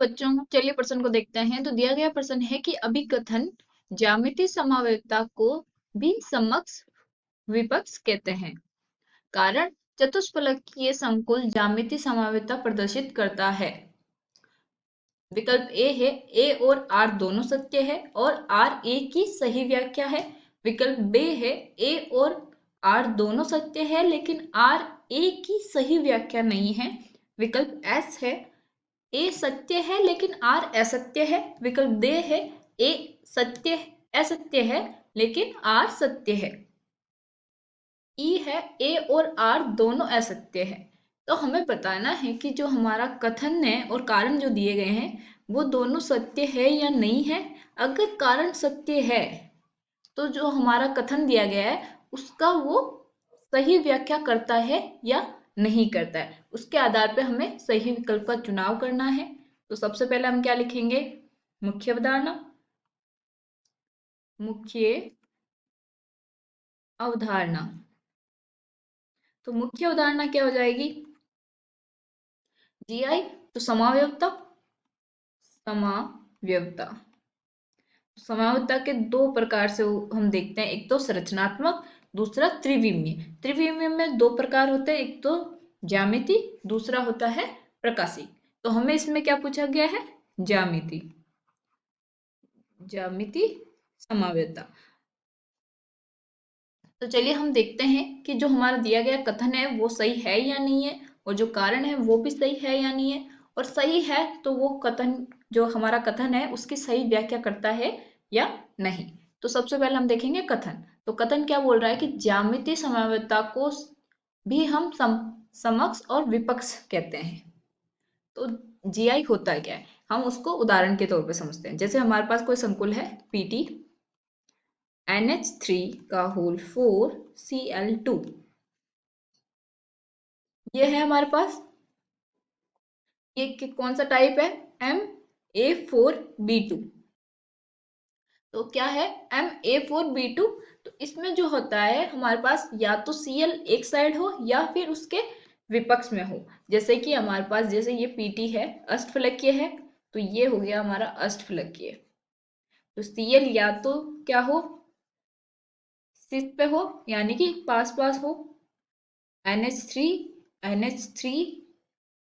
बच्चों चलिए प्रश्न को देखते हैं। तो दिया गया प्रश्न है कि अभिकथन ज्यामितीय समवेतता को भी समकक्ष विपक्ष कहते हैं। कारण चतुष्फलकीय संकुल ज्यामितीय समवेतता प्रदर्शित करता है। विकल्प ए है ए और आर दोनों सत्य है और आर ए की सही व्याख्या है। विकल्प बी है ए और आर दोनों सत्य है लेकिन आर ए की सही व्याख्या नहीं है। विकल्प एस है ए सत्य है लेकिन आर असत्य है। विकल्प डी है ए सत्य असत्य है लेकिन आर सत्य है। ई है ए और आर दोनों असत्य है। तो हमें बताना है कि जो हमारा कथन है और कारण जो दिए गए हैं वो दोनों सत्य है या नहीं है। अगर कारण सत्य है तो जो हमारा कथन दिया गया है उसका वो सही व्याख्या करता है या नहीं करता है, उसके आधार पे हमें सही विकल्प का चुनाव करना है। तो सबसे पहले हम क्या लिखेंगे? मुख्य अवधारणा। मुख्य अवधारणा। तो मुख्य अवधारणा क्या हो जाएगी? जीआई। तो समावयवता। समावयवता। समावयवता के दो प्रकार से हम देखते हैं, एक तो संरचनात्मक, दूसरा त्रिविमीय। त्रिविमीय में दो प्रकार होते हैं, एक तो ज्यामिति, दूसरा होता है प्रकाशिक। तो हमें इसमें क्या पूछा गया है? ज्यामिति। ज्यामिति समावयवता। तो चलिए हम देखते हैं कि जो हमारा दिया गया कथन है वो सही है या नहीं है और जो कारण है वो भी सही है या नहीं है। और सही है तो वो कथन, जो हमारा कथन है उसकी सही व्याख्या करता है या नहीं। तो सबसे पहले हम देखेंगे कथन। तो कथन क्या बोल रहा है कि ज्यामितीय समवेतता को भी हम समकक्ष और विपक्ष कहते हैं। तो जीआई होता है क्या है, हम उसको उदाहरण के तौर पे समझते हैं। जैसे हमारे पास कोई संकुल है पीटी NH3 का होल 4 Cl2, ये है हमारे पास। ये कौन सा टाइप है? MA4B2। तो क्या है MA4B2? तो इसमें जो होता है हमारे पास या तो Cl एक साइड हो या फिर उसके विपक्ष में हो। जैसे कि हमारे पास, जैसे ये PT है, अष्टफलकीय है, तो ये हो गया हमारा अष्टफलकीय। तो Cl या तो क्या हो, शीर्ष पे हो यानी कि पास पास हो, NH3 NH3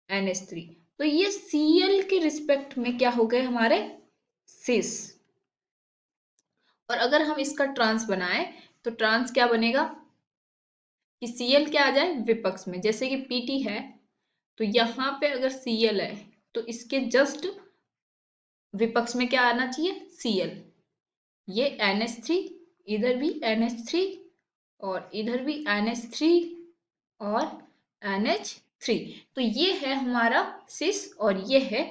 NH3। तो ये Cl के रिस्पेक्ट में क्या हो गए हमारे? सिस। और अगर हम इसका ट्रांस बनाए तो ट्रांस क्या बनेगा कि Cl क्या आ जाए विपक्ष में। जैसे कि PT है तो यहाँ पे अगर Cl है तो इसके जस्ट विपक्ष में क्या आना चाहिए? Cl। ये NH3, इधर भी NH3 और इधर भी NH3 और NH3। तो ये है हमारा सिस और ये है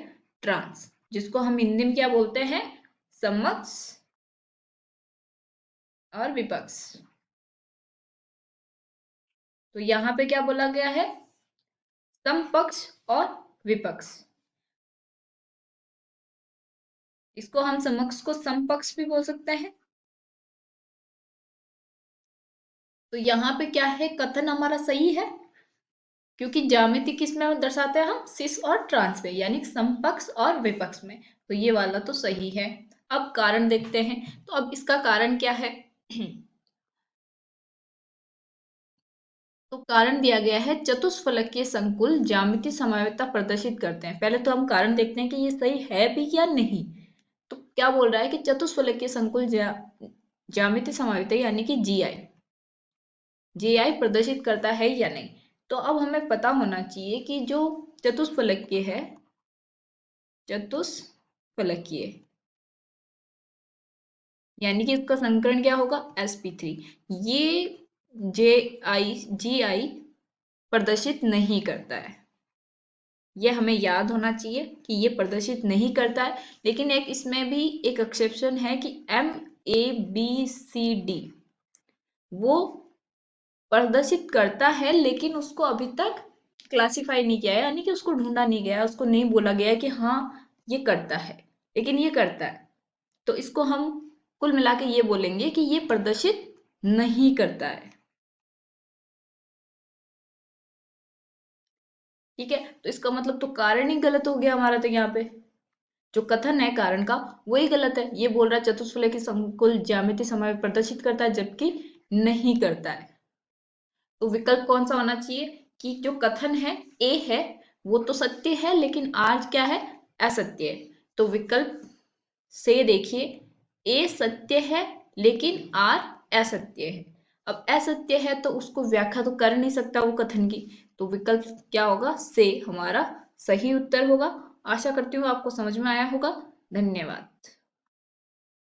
ट्रांस, जिसको हम हिंदी में क्या बोलते हैं? समकक्ष और विपक्ष। तो यहाँ पे क्या बोला गया है? समपक्ष और विपक्ष। इसको हम समकक्ष को समपक्ष भी बोल सकते हैं। तो यहाँ पे क्या है, कथन हमारा सही है क्योंकि ज्यामिति किस में दर्शाते हैं हम? सिस और ट्रांस में, यानी समपक्ष और विपक्ष में। तो ये वाला तो सही है। अब कारण देखते हैं। तो अब इसका कारण क्या है? तो कारण दिया गया है चतुष्फलकीय संकुल ज्यामितीय समवेतता प्रदर्शित करते हैं। पहले तो हम कारण देखते हैं कि ये सही है भी या नहीं। तो क्या बोल रहा है कि चतुष्फलकीय संकुल ज्यामितीय समवेतता यानी कि जीआई प्रदर्शित करता है या नहीं। तो अब हमें पता होना चाहिए कि जो चतुष्फलकीय है, चतुष्फलकीय यानी कि इसका संकरण क्या होगा? sp3। ये जीआई प्रदर्शित नहीं करता है, ये हमें याद होना चाहिए कि ये प्रदर्शित नहीं करता है। लेकिन एक इसमें भी एक एक्सेप्शन है कि MABCD वो प्रदर्शित करता है, लेकिन उसको अभी तक क्लासिफाई नहीं किया है, यानी कि उसको ढूंढा नहीं गया, उसको नहीं बोला गया कि हाँ ये करता है, लेकिन ये करता है। तो इसको हम कुल मिला के ये बोलेंगे कि ये प्रदर्शित नहीं करता है। ठीक है, तो इसका मतलब तो कारण ही गलत हो गया हमारा तो यहाँ पे। जो कथन है कारण का वही गलत है। ये बोल रहा है चतुष्फलक की संकुल ज्यामिति समय प्रदर्शित करता है, जबकि नहीं करता है। तो विकल्प कौन सा होना चाहिए कि जो कथन है ए है वो तो सत्य है, लेकिन आर क्या है, असत्य है। तो विकल्प से देखिए, ए सत्य है लेकिन आर असत्य है। अब असत्य है तो उसको व्याख्या तो कर नहीं सकता वो कथन की, तो विकल्प क्या होगा, से हमारा सही उत्तर होगा। आशा करती हूँ आपको समझ में आया होगा। धन्यवाद।